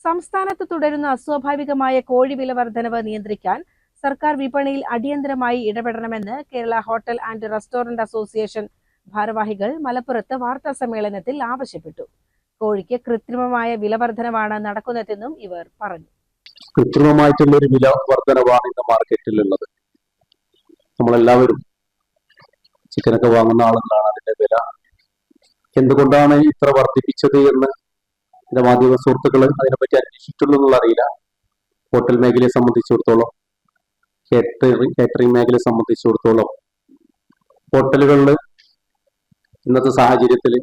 സംസ്ഥാനത്ത് തുടരുന്ന അസ്വാഭാവികമായ കോഴി വില വർധനവ് നിയന്ത്രിക്കാൻ സർക്കാർ വിപണിയിൽ അടിയന്തരമായി ഇടപെടണമെന്ന് Kerala hotel and restaurant association ഭാരവാഹികൾ മലപ്പുറത്ത് വാർത്താ സമ്മേളനത്തിൽ ആവശ്യപ്പെട്ടു. കോഴിക്ക് കൃത്രിമമായ വില വർധനവാണ് നടക്കുന്നതെന്നും ഇവർ പറഞ്ഞു. കൃത്രിമമായിട്ടുള്ള ഒരു വില വർധനവാണ് ഇന്ന് മാർക്കറ്റിലുള്ളത്. നമ്മളെല്ലാവരും ചിക്കനൊക്കെ വാങ്ങുന്ന ആളുകളാണ്. അതിന്റെ വില എന്തുകൊണ്ടാണ് ഇത്ര വർദ്ധിപ്പിച്ചത് എന്ന് എന്റെ മാധ്യമ സുഹൃത്തുക്കൾ അതിനെപ്പറ്റി അന്വേഷിച്ചിട്ടുള്ളൂ എന്നുള്ള അറിയില്ല. ഹോട്ടൽ മേഖലയെ സംബന്ധിച്ചിടത്തോളം, കേറ്ററിംഗ് മേഖലയെ സംബന്ധിച്ചിടത്തോളം ഹോട്ടലുകളിൽ ഇന്നത്തെ സാഹചര്യത്തിൽ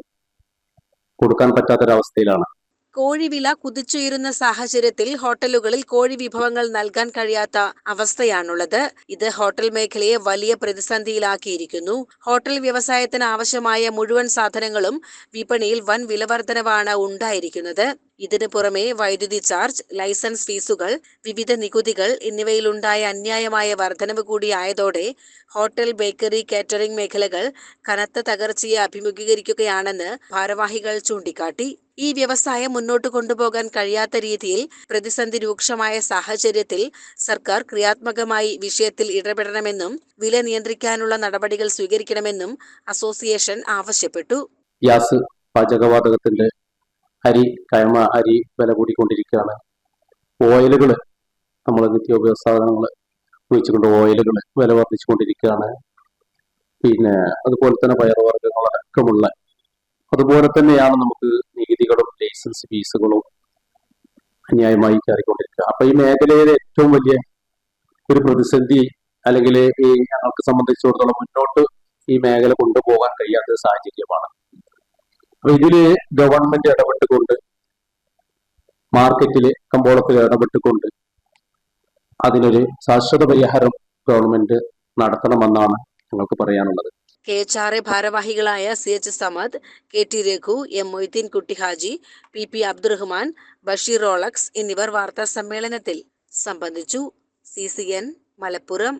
കൊടുക്കാൻ പറ്റാത്തൊരവസ്ഥയിലാണ്. കോഴി വില കുതിച്ചുയരുന്ന സാഹചര്യത്തിൽ ഹോട്ടലുകളിൽ കോഴി വിഭവങ്ങൾ നൽകാൻ കഴിയാത്ത അവസ്ഥയാണുള്ളത്. ഇത് ഹോട്ടൽ മേഖലയെ വലിയ പ്രതിസന്ധിയിലാക്കിയിരിക്കുന്നു. ഹോട്ടൽ വ്യവസായത്തിന് ആവശ്യമായ മുഴുവൻ സാധനങ്ങളും വിപണിയിൽ വൻ വിലവർധനവാണ് ഉണ്ടായിരിക്കുന്നത്. ഇതിനു പുറമെ വൈദ്യുതി ചാർജ്, ലൈസൻസ് ഫീസുകൾ, വിവിധ നികുതികൾ എന്നിവയിലുണ്ടായ അന്യായമായ വർധനവ് കൂടിയായതോടെ ഹോട്ടൽ, ബേക്കറി, കാറ്ററിംഗ് മേഖലകൾ കനത്ത തകർച്ചയെ അഭിമുഖീകരിക്കുകയാണെന്ന് ഭാരവാഹികൾ ചൂണ്ടിക്കാട്ടി. ഈ വ്യവസായം മുന്നോട്ട് കൊണ്ടുപോകാൻ കഴിയാത്ത രീതിയിൽ പ്രതിസന്ധി രൂക്ഷമായ സാഹചര്യത്തിൽ സർക്കാർ ക്രിയാത്മകമായി വിഷയത്തിൽ ഇടപെടണമെന്നും വില നിയന്ത്രിക്കാനുള്ള നടപടികൾ സ്വീകരിക്കണമെന്നും അസോസിയേഷൻ ആവശ്യപ്പെട്ടു. ഗ്യാസ്, പാചകവാതകത്തിന്റെ അരി, കയമ അരി വില കൂടിക്കൊണ്ടിരിക്കുകയാണ്. ഓയിലുകൾ, നമ്മൾ നിത്യോപയോഗ സാധനങ്ങൾ ഉപയോഗിച്ചുകൊണ്ട് ഓയിലുകൾ വില വർദ്ധിച്ചുകൊണ്ടിരിക്കുകയാണ്. പിന്നെ അതുപോലെ തന്നെ പയറുവർഗ്ഗങ്ങളടക്കമുള്ള, അതുപോലെ തന്നെയാണ് നമുക്ക് നികുതികളും ലൈസൻസ് ഫീസുകളും അന്യായമായി കയറിക്കൊണ്ടിരിക്കുക. അപ്പൊ ഈ മേഖലയിലെ ഏറ്റവും വലിയ ഒരു പ്രതിസന്ധി, അല്ലെങ്കിൽ ഈ ഞങ്ങൾക്ക് സംബന്ധിച്ചിടത്തോളം മുന്നോട്ട് ഈ മേഖല കൊണ്ടുപോകാൻ കഴിയാത്ത സാഹചര്യമാണ്. അപ്പൊ ഇതില് ഗവൺമെന്റ് ഇടപെട്ടുകൊണ്ട്, മാർക്കറ്റില് കമ്പോളത്തിൽ ഇടപെട്ടുകൊണ്ട് അതിനൊരു ശാശ്വത പരിഹാരം ഗവൺമെന്റ് നടത്തണമെന്നാണ് ഞങ്ങൾക്ക് പറയാനുള്ളത്. KHRA ഭാരവാഹികളായ CH Samad, KT Raghu, M Moideen കുട്ടി ഹാജി, PP അബ്ദുറഹ്മാൻ, ബഷീർ റോളക്സ് എന്നിവർ വാർത്താ സമ്മേളനത്തിൽ സംബന്ധിച്ചു. CCN മലപ്പുറം.